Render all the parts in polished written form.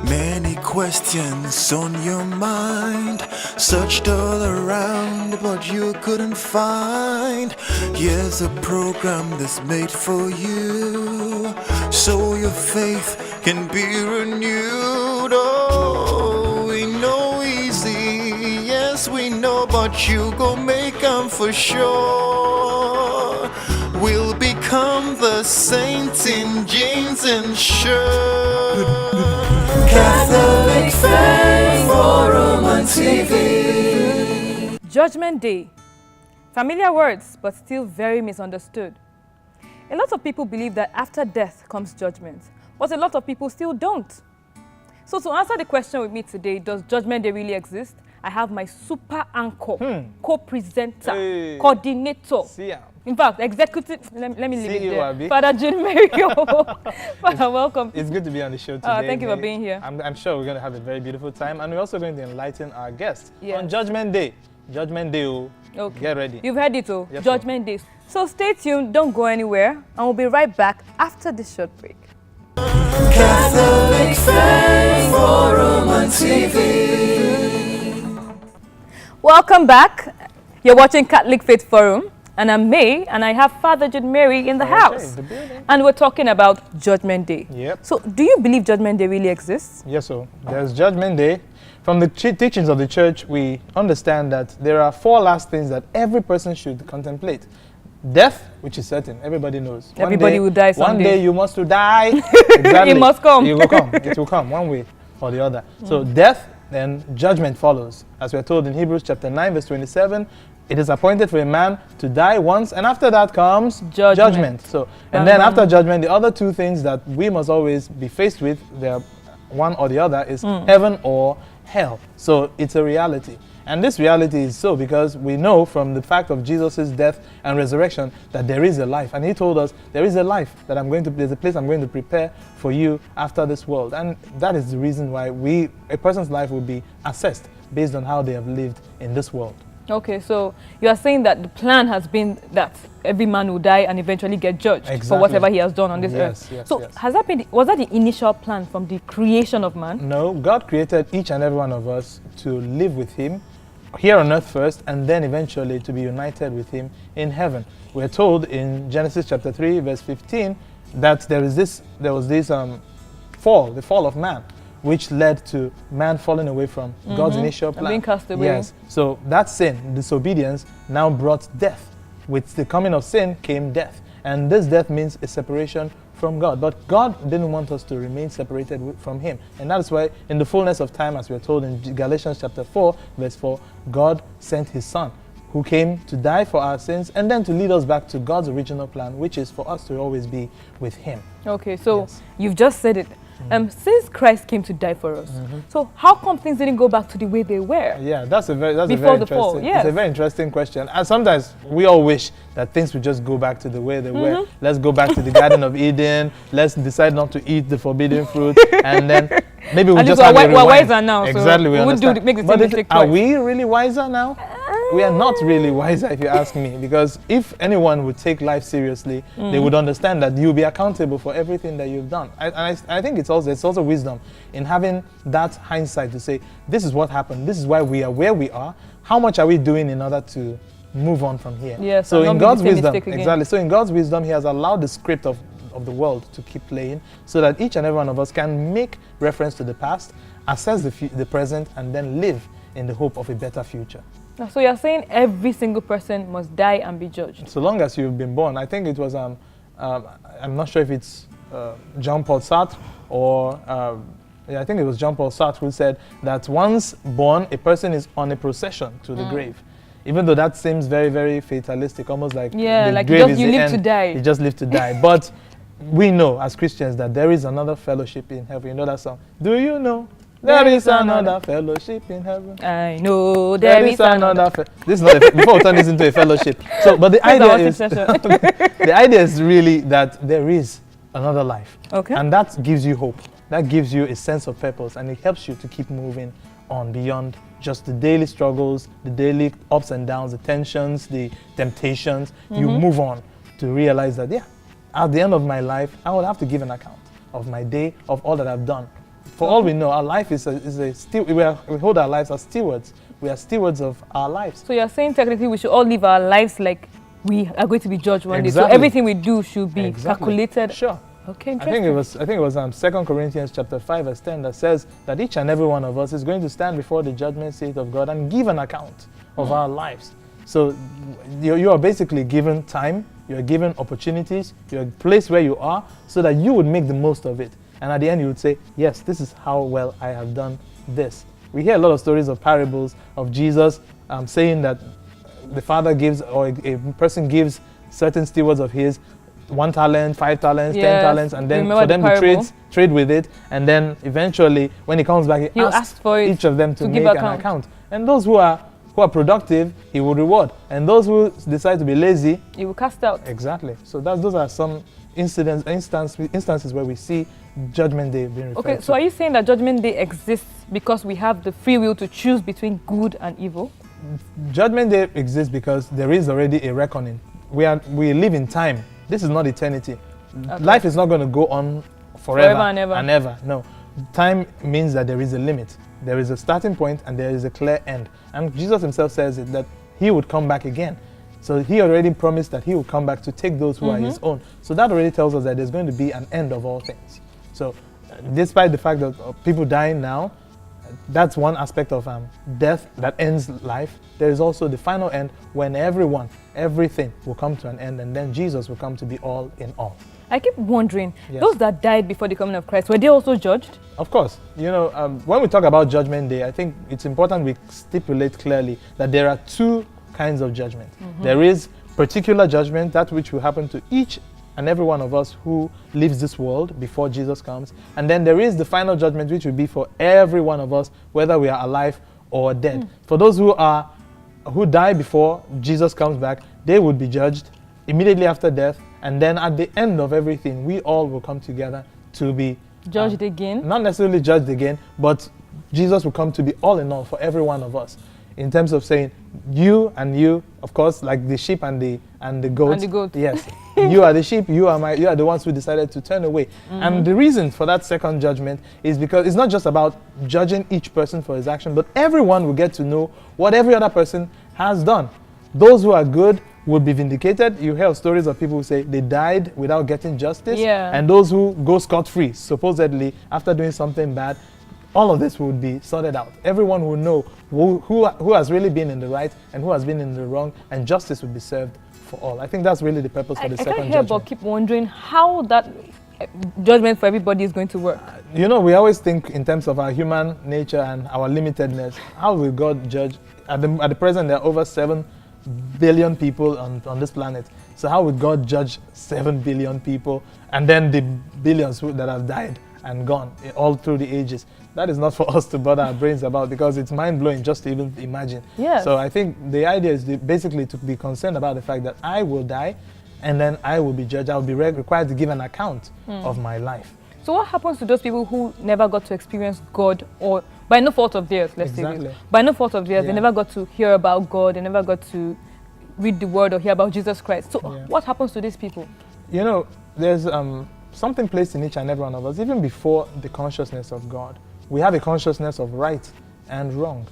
Many questions on your mind, searched all around, but you couldn't find. Here's a program that's made for you, so your faith can be renewed. Oh, we know easy, yes we know, but you gon' make 'em for sure. We'll become the saints in jeans and shirt. Catholic Faith Forum on TV. Judgment Day. Familiar words, but still very misunderstood. A lot of people believe that after death comes judgment, but a lot of people still don't. So to answer the question with me today, does Judgment Day really exist? I have my super anchor, co-presenter, coordinator. In fact, executive, let me leave it there. Father JudeMary Owoh. Father, welcome. It's good to be on the show today. Thank you for being here. I'm sure we're going to have a very beautiful time, and we're also going to enlighten our guests on Judgment Day. Judgment Day, okay. Get ready. You've heard it, yes, Judgment Day. So stay tuned, don't go anywhere, and we'll be right back after this short break. Catholic Faith Forum on TV. Welcome back. You're watching Catholic Faith Forum. And I'm May, and I have Father JudeMary in the house. And we're talking about Judgment Day. Yep. So, do you believe Judgment Day really exists? Yes, so there's Judgment Day. From the teachings of the church, we understand that there are 4 last things that every person should contemplate. Death, which is certain, everybody knows. Everybody will die someday. One day you must die. Exactly. It must come. It will come. It will come, one way or the other. So death, then judgment follows. As we're told in Hebrews chapter 9, verse 27, it is appointed for a man to die once, and after that comes judgment. So, and then after judgment, the other 2 things that we must always be faced with, one or the other, is heaven or hell. So it's a reality. And this reality is so because we know from the fact of Jesus' death and resurrection that there is a life. And he told us, there is a life that there's a place I'm going to prepare for you after this world. And that is the reason why a person's life will be assessed based on how they have lived in this world. Okay, so you are saying that the plan has been that every man will die and eventually get judged for whatever he has done on this earth. So was that the initial plan from the creation of man? No, God created each and every one of us to live with him here on earth first, and then eventually to be united with him in heaven. We're told in Genesis chapter 3, verse 15, that there was this fall, the fall of man, which led to man falling away from God's initial plan. Being cast away. Yes. So that sin, disobedience, now brought death. With the coming of sin came death. And this death means a separation from God. But God didn't want us to remain separated from him. And that is why in the fullness of time, as we're told in Galatians chapter 4, verse 4, God sent his son, who came to die for our sins and then to lead us back to God's original plan, which is for us to always be with him. Okay, so you've just said it. Since Christ came to die for us, so how come things didn't go back to the way they were? Yeah, that's a very fall, yes. It's a very interesting question. And sometimes we all wish that things would just go back to the way they were. Let's go back to the Garden of Eden. Let's decide not to eat the forbidden fruit, and then maybe we just have a rewind. We're wiser now, exactly, so we understand. Make the same mistake twice. Are we really wiser now? We are not really wiser, if you ask me, because if anyone would take life seriously, they would understand that you'll be accountable for everything that you've done. I think it's also wisdom in having that hindsight to say, this is what happened, this is why we are where we are, how much are we doing in order to move on from here? Yes, so in God's wisdom, so in God's wisdom, he has allowed the script of the world to keep playing so that each and every one of us can make reference to the past, assess the present, and then live in the hope of a better future. So you're saying every single person must die and be judged? So long as you've been born. I think it was, I'm not sure if it's Jean-Paul Sartre or, I think it was Jean-Paul Sartre who said that once born, a person is on a procession to the grave. Even though that seems very, very fatalistic, almost like the grave is you the live end. to die. You just live to die. But we know as Christians that there is another fellowship in heaven. You know that song? Do you know? There is another fellowship in heaven. I know there is another. This is not before we turn this into a fellowship. So, but the idea is the idea is really that there is another life, and that gives you hope. That gives you a sense of purpose, and it helps you to keep moving on beyond just the daily struggles, the daily ups and downs, the tensions, the temptations. You move on to realize that at the end of my life, I will have to give an account of my day, of all that I've done For all we know, our life is we hold our lives as stewards. We are stewards of our lives. So you're saying technically we should all live our lives like we are going to be judged one day. So Exactly. everything we do should be calculated. Sure. Okay, I interesting. think it was 2 Corinthians chapter 5 verse 10 that says that each and every one of us is going to stand before the judgment seat of God and give an account of our lives. So you are basically given time, you are given opportunities, you are placed where you are so that you would make the most of it. And at the end you would say, yes, this is how well I have done this. We hear a lot of stories of parables of Jesus saying that the father gives, or a person gives certain stewards of his 1 talent, 5 talents, 10 talents, and then for them to trade with it, and then eventually when he comes back, he asks for each of them to make an account. And those who are productive, he will reward, and those who decide to be lazy, he will cast out. Exactly. So those are some instances where we see Judgment Day being referred to. Okay, so are you saying that Judgment Day exists because we have the free will to choose between good and evil? Judgment Day exists because there is already a reckoning. We live in time. This is not eternity. Okay. Life is not going to go on forever and ever. No. Time means that there is a limit. There is a starting point and there is a clear end. And Jesus himself says it, that he would come back again. So he already promised that he will come back to take those who are his own. So that already tells us that there's going to be an end of all things. So despite the fact that people dying now, that's one aspect of death that ends life. There is also the final end when everything will come to an end, and then Jesus will come to be all in all. I keep wondering, those that died before the coming of Christ, were they also judged? Of course. You know, when we talk about Judgment Day, I think it's important we stipulate clearly that there are 2 kinds of judgment. There is particular judgment, that which will happen to each and every one of us who lives this world before Jesus comes. And then there is the final judgment, which will be for every one of us, whether we are alive or dead. For those who die before Jesus comes back, they would be judged immediately after death. And then at the end of everything, we all will come together to be judged again. Not necessarily judged again, but Jesus will come to be all in all for every one of us. In terms of saying, you and you, of course, like the sheep and the goat. And the goat. Yes. You are the sheep, you are the ones who decided to turn away. And the reason for that second judgment is because it's not just about judging each person for his action, but everyone will get to know what every other person has done. Those who are good will be vindicated. You hear stories of people who say they died without getting justice. Yeah. And those who go scot-free, supposedly, after doing something bad, all of this would be sorted out. Everyone will know who has really been in the right and who has been in the wrong, and justice will be served for all. I think that's really the purpose for the second judgment. I can't help but keep wondering how that judgment for everybody is going to work. You know, we always think in terms of our human nature and our limitedness. How will God judge? At the present, there are over 7 billion people on this planet. So how would God judge 7 billion people and then the billions that have died and gone all through the ages? That is not for us to bother our brains about, because it's mind-blowing just to even imagine. Yes. So I think the idea is basically to be concerned about the fact that I will die and then I will be judged. I will be required to give an account of my life. So what happens to those people who never got to experience God, or by no fault of theirs, let's say this. By no fault of theirs, they never got to hear about God, they never got to read the word or hear about Jesus Christ. So what happens to these people? You know, there's something placed in each and every one of us, even before the consciousness of God. We have a consciousness of right and wrong.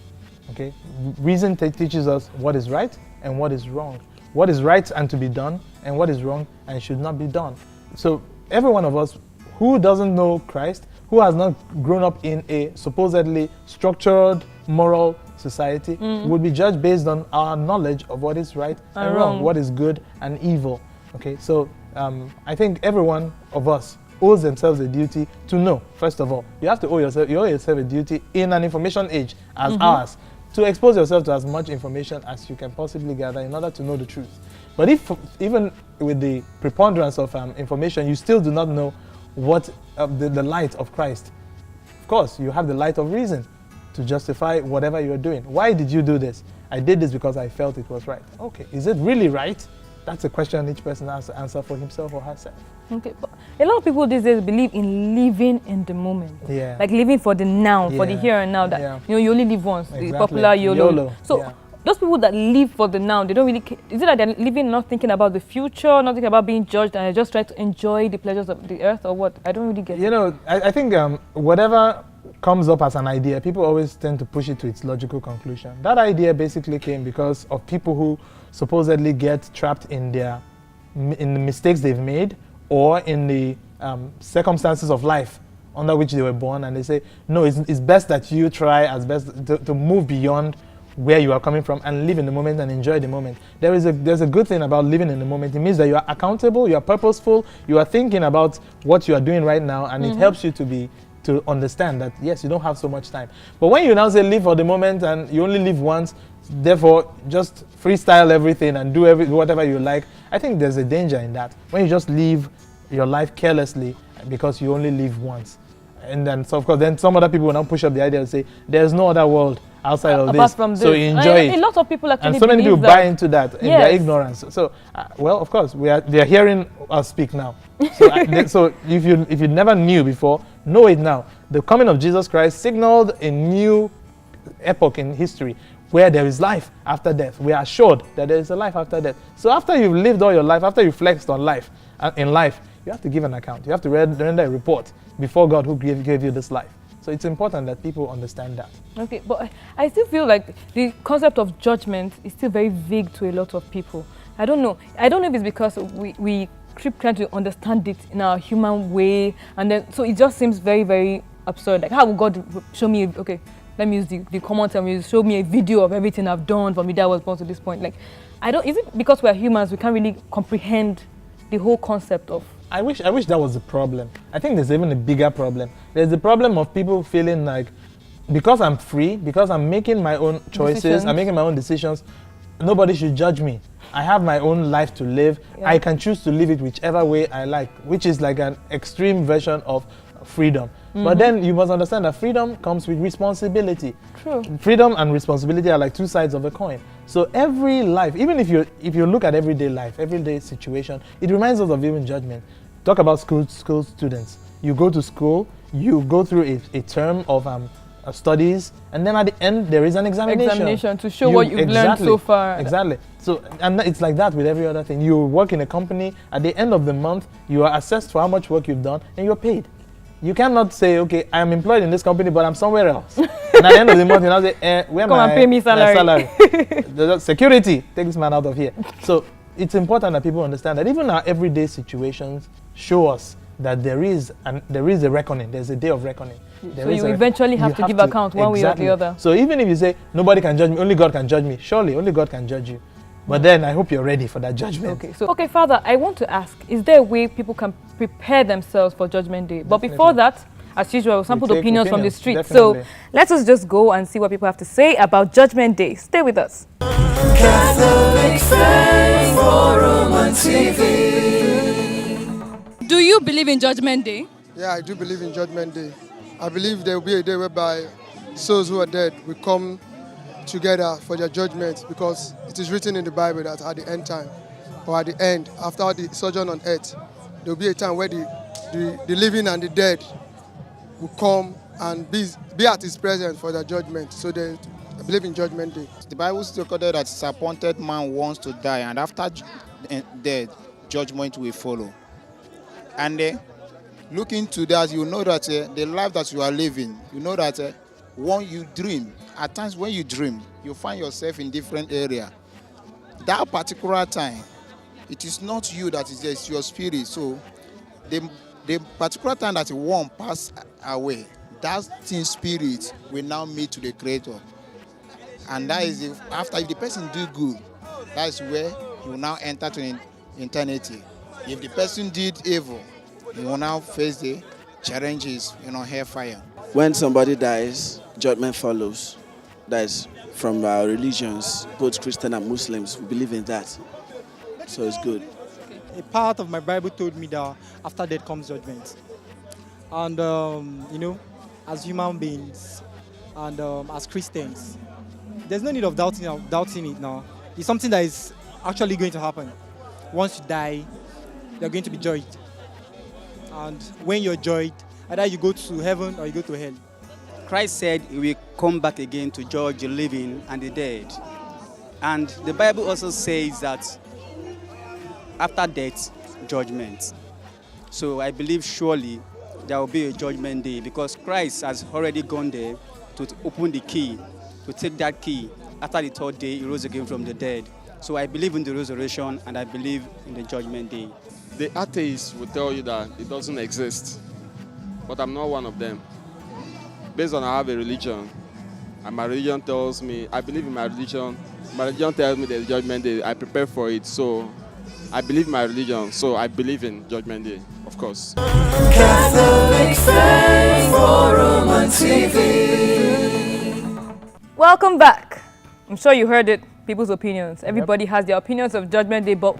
Okay? Reason teaches us what is right and what is wrong. What is right and to be done, and what is wrong and should not be done. So every one of us who doesn't know Christ, who has not grown up in a supposedly structured moral society, would be judged based on our knowledge of what is right and wrong, what is good and evil. Okay, so I think every one of us owes themselves a duty to know. First of all, you have to owe yourself a duty in an information age as ours, to expose yourself to as much information as you can possibly gather in order to know the truth. But if even with the preponderance of information, you still do not know what the light of Christ, of course, you have the light of reason to justify whatever you are doing. Why did you do this? I did this because I felt it was right. Okay, is it really right? That's a question each person has to answer for himself or herself. Okay, but a lot of people these days believe in living in the moment. Yeah. Like living for the now, for the here and now. That you know, you only live once. Exactly. The popular YOLO. So those people that live for the now, they don't really care. Is it that they're living not thinking about the future, not thinking about being judged, and they're just trying to enjoy the pleasures of the earth, or what? I don't really get it. You know, I think whatever comes up as an idea, people always tend to push it to its logical conclusion. That idea basically came because of people who supposedly get trapped in the mistakes they've made or in the circumstances of life under which they were born, and they say, no, it's best that you try as best to move beyond where you are coming from and live in the moment and enjoy the moment. There's a good thing about living in the moment. It means that you are accountable, you are purposeful, you are thinking about what you are doing right now, and it helps you to understand that, yes, you don't have so much time. But when you now say live for the moment and you only live once, therefore just freestyle everything and do whatever you like, I think there's a danger in that. When you just live your life carelessly because you only live once. And then, so of course, then some other people will now push up the idea and say, there's no other world outside of apart this, from this. so you enjoy it. A lot of people actually and so many people believe buy into that in their ignorance. So, well, of course, they are hearing us speak now. So, so if you never knew before, know it now. The coming of Jesus Christ signaled a new epoch in history where there is life after death. We are assured that there is a life after death. So after you've lived all your life, after you flexed on life, in life, you have to give an account. You have to render a report before God who gave you this life. So it's important that people understand that. Okay, but I still feel like the concept of judgment is still very vague to a lot of people. I don't know. I don't know if it's because we keep trying to understand it in our human way, and then so it just seems very, very absurd. Like, how would God show me? Okay, let me use the common term. Show me a video of everything I've done from the day I was born to this point. Like, I don't. Is it because we're humans we can't really comprehend the whole concept of? I wish that was the problem. I think there's even a bigger problem. There's the problem of people feeling like, because I'm free, because I'm making my own choices, I'm making my own decisions, nobody should judge me. I have my own life to live. Yeah. I can choose to live it whichever way I like, which is like an extreme version of freedom. But then you must understand that freedom comes with responsibility. True. Freedom and responsibility are like two sides of a coin. So every life, even if you look at everyday life, everyday situation, it reminds us of even judgment. Talk about school students. You go to school, you go through a term of studies, and then at the end there is an examination to show what you've learned so far. Exactly. So, and it's like that with every other thing. You work in a company, at the end of the month, you are assessed for how much work you've done, and you're paid. You cannot say, okay, I'm employed in this company, but I'm somewhere else. And at the end of the month, you now say, where am I? Come and pay me salary. The security, take this man out of here. So it's important that people understand that even our everyday situations show us that there is a reckoning. There's a day of reckoning. So you eventually have to give account one way or the other. So even if you say, nobody can judge me, only God can judge me, surely only God can judge you. But then I hope you're ready for that judgment. Okay, Father, I want to ask, is there a way people can prepare themselves for Judgment Day? But before that, as usual, sampled opinions from the street. Definitely. So let us just go and see what people have to say about Judgment Day. Stay with us. Catholic Faith Forum on TV. Do you believe in Judgment Day? Yeah, I do believe in Judgment Day. I believe there will be a day whereby souls who are dead will come together for their judgment, because it is written in the Bible that at the end time, or at the end, after the sojourn on earth, there will be a time where the living and the dead will come and be at his presence for their judgment. So I believe in Judgment Day. The Bible is recorded that disappointed man wants to die, and after death, judgment will follow. And look into that, you know that the life that you are living, you know that when you dream, at times when you dream, you find yourself in different area. That particular time, it is not you that is there, it's your spirit. So the particular time that you won't pass away, that thing spirit will now meet to the Creator. And that is if the person do good, that is where he will now enter to eternity. If the person did evil, he will now face the challenges, hellfire. When somebody dies, judgment follows. That is from our religions, both Christian and Muslims. We believe in that. So it's good. A part of my Bible told me that after death comes judgment. And, as human beings and as Christians, there's no need of doubting it now. It's something that is actually going to happen. Once you die, you're going to be judged. And when you're judged, either you go to heaven or you go to hell. Christ said he will come back again to judge the living and the dead. And the Bible also says that after death, judgment. So I believe surely there will be a judgment day, because Christ has already gone there to open the key, to take that key. After the third day, he rose again from the dead. So I believe in the resurrection, and I believe in the judgment day. The atheists will tell you that it doesn't exist, but I'm not one of them. Based on I have a religion, and my religion tells me, I believe in my religion tells me there's a judgment day, I prepare for it, so I believe in my religion, so I believe in judgment day, of course. Catholic Faith Forum on TV. Welcome back. I'm sure you heard it, people's opinions. Everybody has their opinions of Judgment Day, but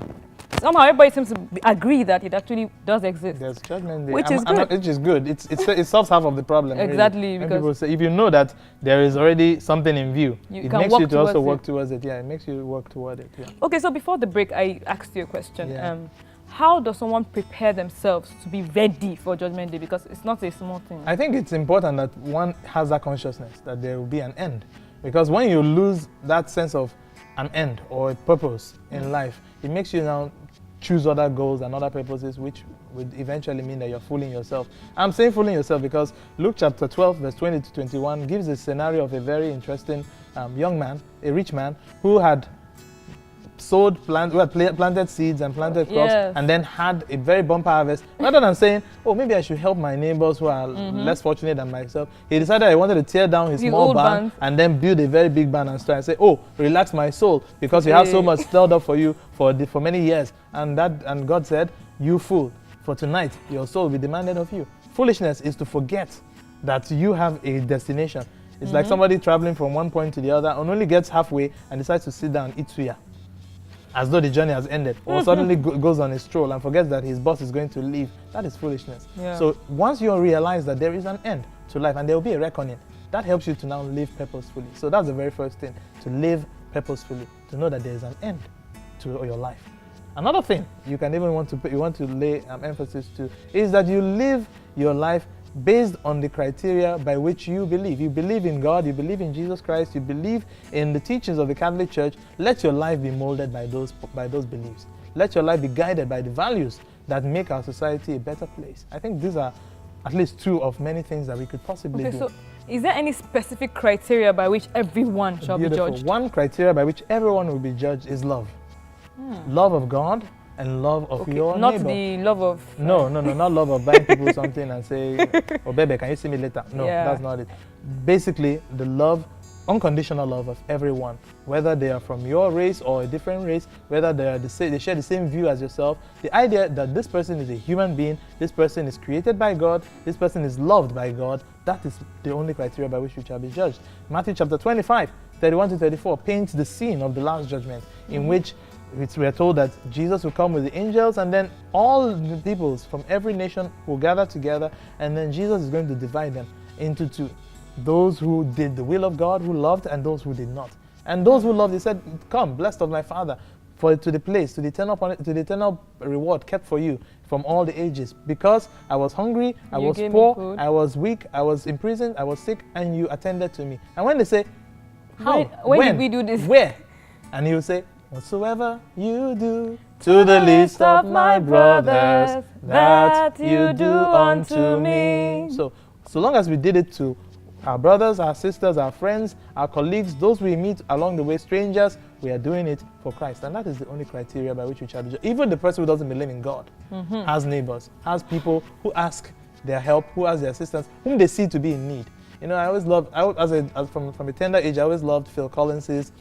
somehow everybody seems to agree that it actually does exist. There's Judgment Day. Which is good. Which is good. It solves half of the problem. Exactly. Really. When Because people say, if you know that there is already something in view, it makes you to also work towards it. Yeah, it makes you work toward it. Yeah. Okay, so before the break, I asked you a question. Yeah. How does someone prepare themselves to be ready for Judgment Day? Because it's not a small thing. I think it's important that one has that consciousness that there will be an end. Because when you lose that sense of an end or a purpose in life, it makes you now choose other goals and other purposes, which would eventually mean that you're fooling yourself. I'm saying fooling yourself because Luke chapter 12, verse 20 to 21 gives a scenario of a very interesting young man, a rich man, who had planted seeds and planted crops, and then had a very bumper harvest. Rather than saying, oh, maybe I should help my neighbors who are less fortunate than myself, he decided he wanted to tear down his small barn and then build a very big barn and start and say, oh, relax my soul, because you have so much stored up for you for many years. And God said, you fool, for tonight your soul will be demanded of you. Foolishness is to forget that you have a destination. It's like somebody traveling from one point to the other and only gets halfway and decides to sit down and eat suya, as though the journey has ended, or suddenly goes on a stroll and forgets that his boss is going to leave. That is foolishness. Yeah. So once you realize that there is an end to life and there will be a reckoning, that helps you to now live purposefully. So that's the very first thing, to live purposefully, to know that there is an end to your life. Another thing you want to lay emphasis to is that you live your life based on the criteria by which you believe. You believe in God, you believe in Jesus Christ, you believe in the teachings of the Catholic Church. Let your life be molded by those beliefs. Let your life be guided by the values that make our society a better place. I think these are at least two of many things that we could possibly do. So is there any specific criteria by which everyone shall be judged? One criteria by which everyone will be judged is love. Love of God and love of your not neighbor. The love of... No, not love of buying people something and say, oh baby, can you see me later? No, that's not it. Basically, the love, unconditional love of everyone, whether they are from your race or a different race, whether they share the same view as yourself. The idea that this person is a human being, this person is created by God, this person is loved by God, that is the only criteria by which you shall be judged. Matthew chapter 25, 31 to 34 paints the scene of the last judgment, in which we are told that Jesus will come with the angels, and then all the peoples from every nation will gather together, and then Jesus is going to divide them into two. Those who did the will of God, who loved, and those who did not. And those who loved, he said, come, blessed of my Father, to the eternal reward kept for you from all the ages. Because I was hungry, I was poor, I was weak, I was in prison, I was sick, and you attended to me. And when they say, how? When did we do this? Where? And he will say, whatsoever you do to the least of my brothers, that you do unto me. So long as we did it to our brothers, our sisters, our friends, our colleagues, those we meet along the way, strangers, we are doing it for Christ. And that is the only criteria by which we shall be judged. Even the person who doesn't believe in God has neighbors, has people who ask their help, who ask their assistance, whom they see to be in need. You know, I always loved, from a tender age, I always loved Phil Collins's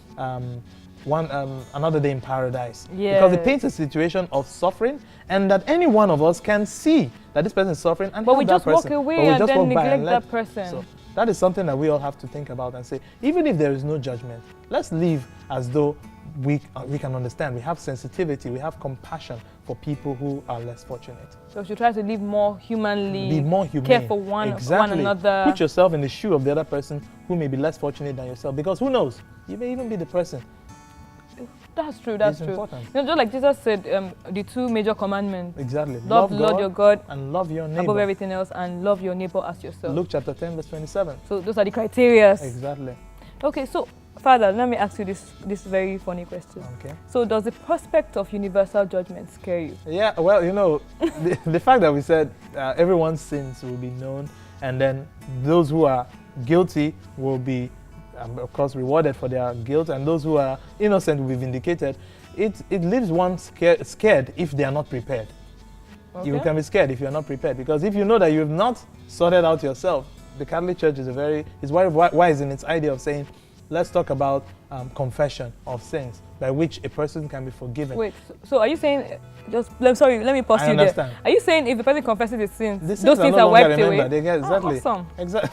Another Day in Paradise. Because it paints a situation of suffering, and that any one of us can see that this person is suffering and help that person. But we just walk away and then neglect that person. So that is something that we all have to think about and say, even if there is no judgment, let's live as though we can understand. We have sensitivity, we have compassion for people who are less fortunate. So we should try to live more humanly, be more humane. Care for one another. Put yourself in the shoe of the other person who may be less fortunate than yourself, because who knows, you may even be the person. That's true, that's true. Important. You know, just like Jesus said, the two major commandments. Exactly. Love Lord your God and love your neighbor. Above everything else, and love your neighbor as yourself. Luke chapter 10, verse 27. So those are the criteria. Exactly. Okay, so Father, let me ask you this very funny question. Okay. So does the prospect of universal judgment scare you? Yeah, well, you know, the fact that we said everyone's sins will be known, and then those who are guilty will be, of course, rewarded for their guilt, and those who are innocent will be vindicated. It leaves one scared if they are not prepared. Okay. You can be scared if you are not prepared, because if you know that you have not sorted out yourself, the Catholic Church is very wise in its idea of saying, let's talk about confession of sins by which a person can be forgiven. Wait, so are you saying, sorry, let me pause you understand. there. Are you saying if the person confesses his sins, Those those sins are wiped away? They get, exactly. Oh, awesome. Exactly.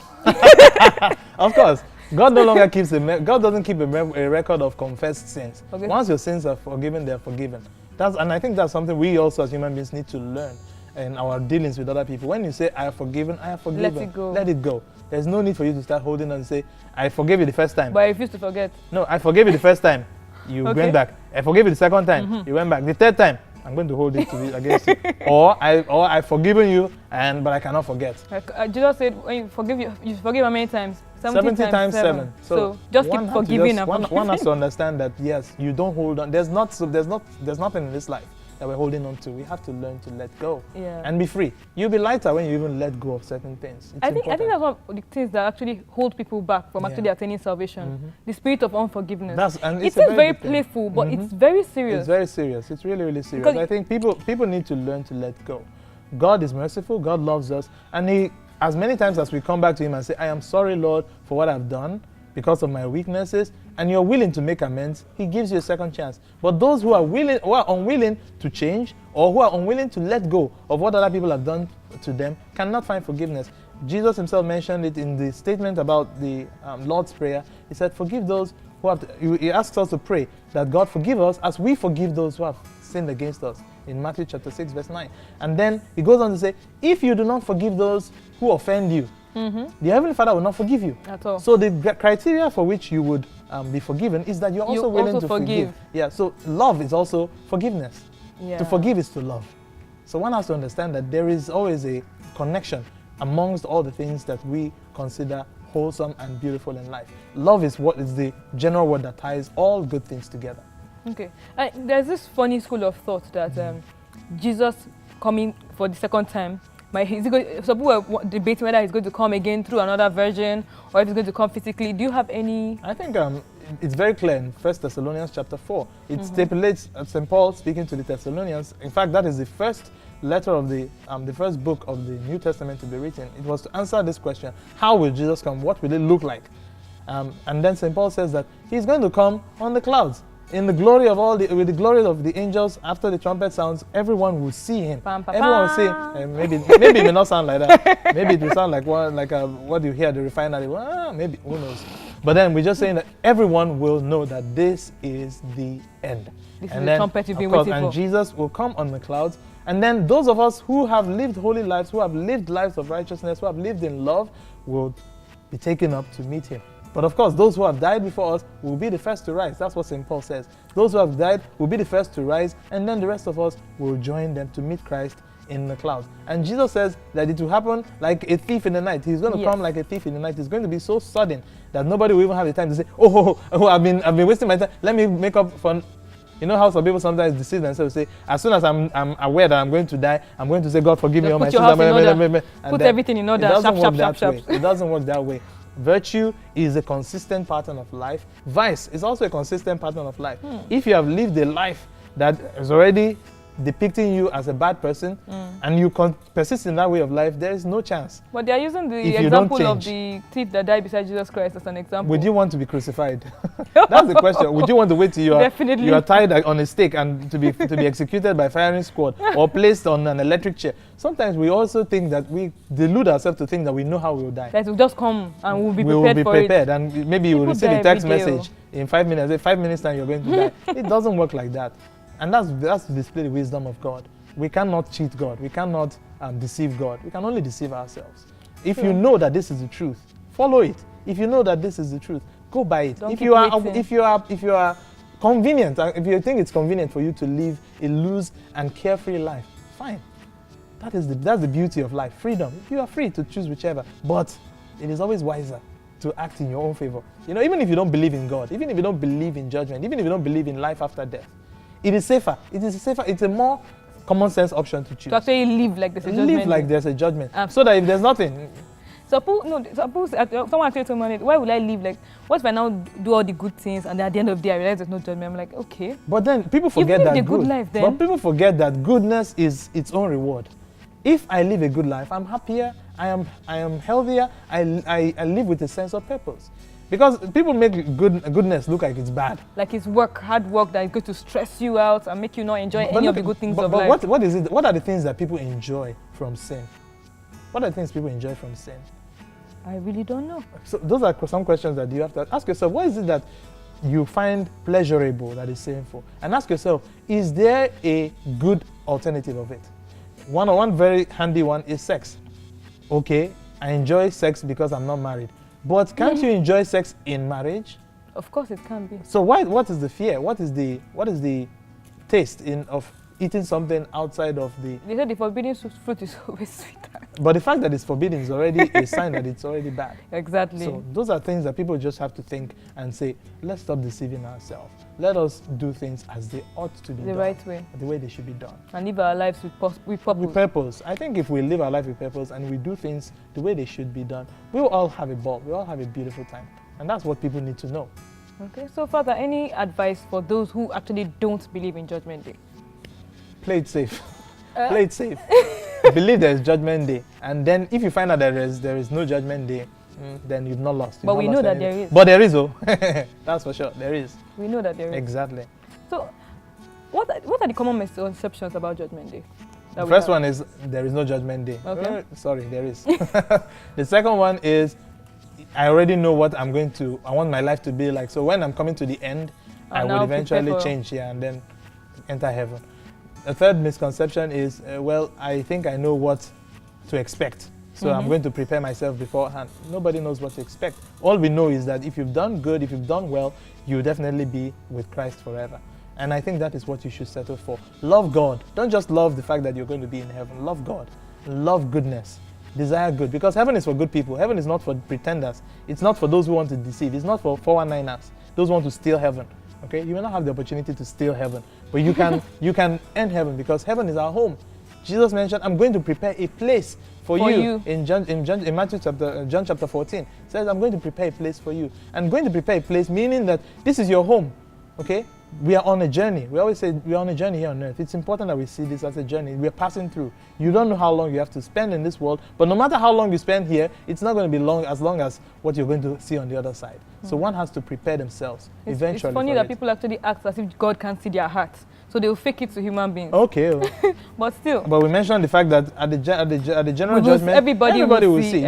Of course, God no longer keeps God doesn't keep a record of confessed sins. Okay. Once your sins are forgiven, they are forgiven. And I think that's something we also as human beings need to learn in our dealings with other people. When you say, I have forgiven, I have forgiven. Let it go. Let it go. There's no need for you to start holding on and say, I forgave you the first time. But I refuse to forget. No, I forgave you the first time. You went back. I forgave you the second time. You went back. The third time, I'm going to hold it against you. Or I've forgiven you, but I cannot forget. Jesus said, when you forgive how many times? 70 times 7. So just keep forgiving. One has to understand that yes, you don't hold on. There's nothing in this life that we're holding on to. We have to learn to let go and be free. You'll be lighter when you even let go of certain things. I think that's one of the things that actually hold people back from actually attaining salvation. The spirit of unforgiveness. It is very playful, but it's very serious. It's very serious. It's really, really serious. Because I think people need to learn to let go. God is merciful. God loves us, and He, as many times as we come back to Him and say, I am sorry, Lord, for what I've done because of my weaknesses, and you're willing to make amends, He gives you a second chance. But those who are unwilling to change, or who are unwilling to let go of what other people have done to them, cannot find forgiveness. Jesus Himself mentioned it in the statement about the Lord's Prayer. He said, forgive those who have He asks us to pray that God forgive us as we forgive those who have sinned against us, in Matthew chapter 6, verse 9. And then He goes on to say, if you do not forgive those who offend you, the Heavenly Father will not forgive you. At all. So the criteria for which you would be forgiven is that you're also willing to forgive. Yeah. So love is also forgiveness. Yeah. To forgive is to love. So one has to understand that there is always a connection amongst all the things that we consider wholesome and beautiful in life. Love is what is the general word that ties all good things together. Okay. There's this funny school of thought that Jesus coming for the second time, some people were debating whether He's going to come again through another version or if He's going to come physically. Do you have any? I think it's very clear in 1 Thessalonians chapter 4. It stipulates St. Paul speaking to the Thessalonians. In fact, that is the first letter of the first book of the New Testament to be written. It was to answer this question: how will Jesus come? What will it look like? And then St. Paul says that He's going to come on the clouds. In the glory of with the glory of the angels, after the trumpet sounds, everyone will see Him. Everyone will see Him. Maybe it may not sound like that. Maybe it will sound like what you hear at the refinery. Maybe, who knows? But then we're just saying that everyone will know that this is the end. This is the trumpet you've been waiting for. And Jesus will come on the clouds. And then those of us who have lived holy lives, who have lived lives of righteousness, who have lived in love, will be taken up to meet Him. But of course, those who have died before us will be the first to rise. That's what St. Paul says. Those who have died will be the first to rise, and then the rest of us will join them to meet Christ in the clouds. And Jesus says that it will happen like a thief in the night. He's going to come like a thief in the night. It's going to be so sudden that nobody will even have the time to say, oh, I've been wasting my time. Let me make up for... You know how some people sometimes deceive themselves, say, as soon as I'm aware that I'm going to die, I'm going to say, God, forgive me all my sins. Put everything in order. It doesn't work that way. Virtue is a consistent pattern of life. Vice is also a consistent pattern of life. If you have lived a life that is already depicting you as a bad person and you persist in that way of life, there is no chance. But they are using the example of the thief that died beside Jesus Christ as an example. Would you want to be crucified? That's the question. Would you want to wait till you are tied on a stake and to be executed by firing squad or placed on an electric chair? Sometimes we also think that we delude ourselves to think that we know how we will die. That will just come and we'll be prepared for it. And maybe you will receive a text message in 5 minutes. 5 minutes time you're going to die. It doesn't work like that. And that's to display the wisdom of God. We cannot cheat God. We cannot deceive God. We can only deceive ourselves. If you know that this is the truth, follow it. If you know that this is the truth, go by it. If you are convenient, if you think it's convenient for you to live a loose and carefree life, fine. That's the beauty of life, freedom. You are free to choose whichever, but it is always wiser to act in your own favor. You know, even if you don't believe in God, even if you don't believe in judgment, even if you don't believe in life after death, it is safer. It's a more common sense option to choose. To actually live like there's a judgment. Live like there's a judgment. So that if there's nothing. Suppose someone actually told me, why would I live? Like, what if I now do all the good things and at the end of the day I realize there's no judgment? I'm like, okay. But then people forget You've that lived a good life then. But people forget that goodness is its own reward. If I live a good life, I'm happier, I am healthier, I live with a sense of purpose. Because people make goodness look like it's bad. Like it's hard work that is going to stress you out and make you not enjoy any of the good things of life. But what is it? What are the things that people enjoy from sin? What are the things people enjoy from sin? I really don't know. So those are some questions that you have to ask yourself. What is it that you find pleasurable that is sinful? And ask yourself, is there a good alternative of it? One very handy one is sex. Okay, I enjoy sex because I'm not married. But can't you enjoy sex in marriage? Of course it can be. So what is the fear? What is the taste of eating something outside of the... They said the forbidden fruit is always sweeter. But the fact that it's forbidden is already a sign that it's already bad. Exactly. So those are things that people just have to think and say, let's stop deceiving ourselves. Let us do things as they ought to be done. The right way. The way they should be done. And live our lives with purpose. With purpose. I think if we live our life with purpose and we do things the way they should be done, we'll all have a ball. We'll all have a beautiful time. And that's what people need to know. Okay, so Father, any advice for those who actually don't believe in Judgment Day? Play it safe. Play it safe. Believe there is Judgment Day. And then if you find out there is no Judgment Day, then you've not lost. But we know that there is. But there is, oh. That's for sure. There is. We know that there is. Exactly. So, what are the common misconceptions about Judgment Day? The first one is there is no Judgment Day. Okay. Sorry, there is. The second one is I already know what I want my life to be like. So when I'm coming to the end, I will eventually change here and then enter heaven. The third misconception is, I think I know what to expect. So I'm going to prepare myself beforehand. Nobody knows what to expect. All we know is that if you've done good, if you've done well, you'll definitely be with Christ forever. And I think that is what you should settle for. Love God. Don't just love the fact that you're going to be in heaven. Love God. Love goodness. Desire good. Because heaven is for good people. Heaven is not for pretenders. It's not for those who want to deceive. It's not for 419ers. Those who want to steal heaven. Okay? You will not have the opportunity to steal heaven. But you can end heaven because heaven is our home. Jesus mentioned, I'm going to prepare a place for you. In John chapter 14. Says, I'm going to prepare a place for you. And going to prepare a place meaning that this is your home. Okay? We are on a journey. We always say we are on a journey here on earth. It's important that we see this as a journey. We are passing through. You don't know how long you have to spend in this world, but no matter how long you spend here, it's not going to be long as what you're going to see on the other side. So one has to prepare themselves eventually. It's funny that people actually act as if God can't see their hearts. So they will fake it to human beings. Okay. But still. But we mentioned the fact that at the general judgment, everybody will see.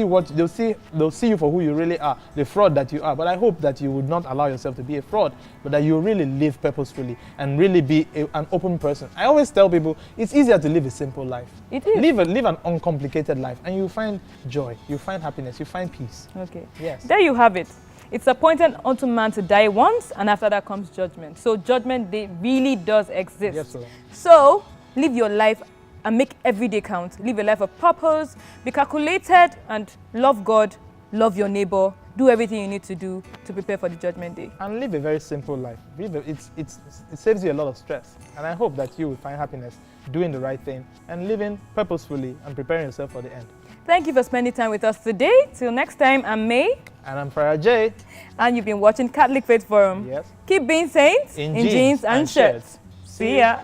They'll see you for who you really are, the fraud that you are. But I hope that you would not allow yourself to be a fraud, but that you really live purposefully and really be an open person. I always tell people it's easier to live a simple life. It is. Live an uncomplicated life, and you find joy, you find happiness, you find peace. Okay. Yes. There you have it. It's appointed unto man to die once, and after that comes judgment. So Judgment Day really does exist. Yes, sir. So live your life and make every day count. Live a life of purpose, be calculated, and love God, love your neighbor, do everything you need to do to prepare for the Judgment Day. And live a very simple life. It saves you a lot of stress. And I hope that you will find happiness doing the right thing and living purposefully and preparing yourself for the end. Thank you for spending time with us today. Till next time, I'm May. And I'm Farah J. And you've been watching Catholic Faith Forum. Yes. Keep being saints in jeans and shirts. See ya.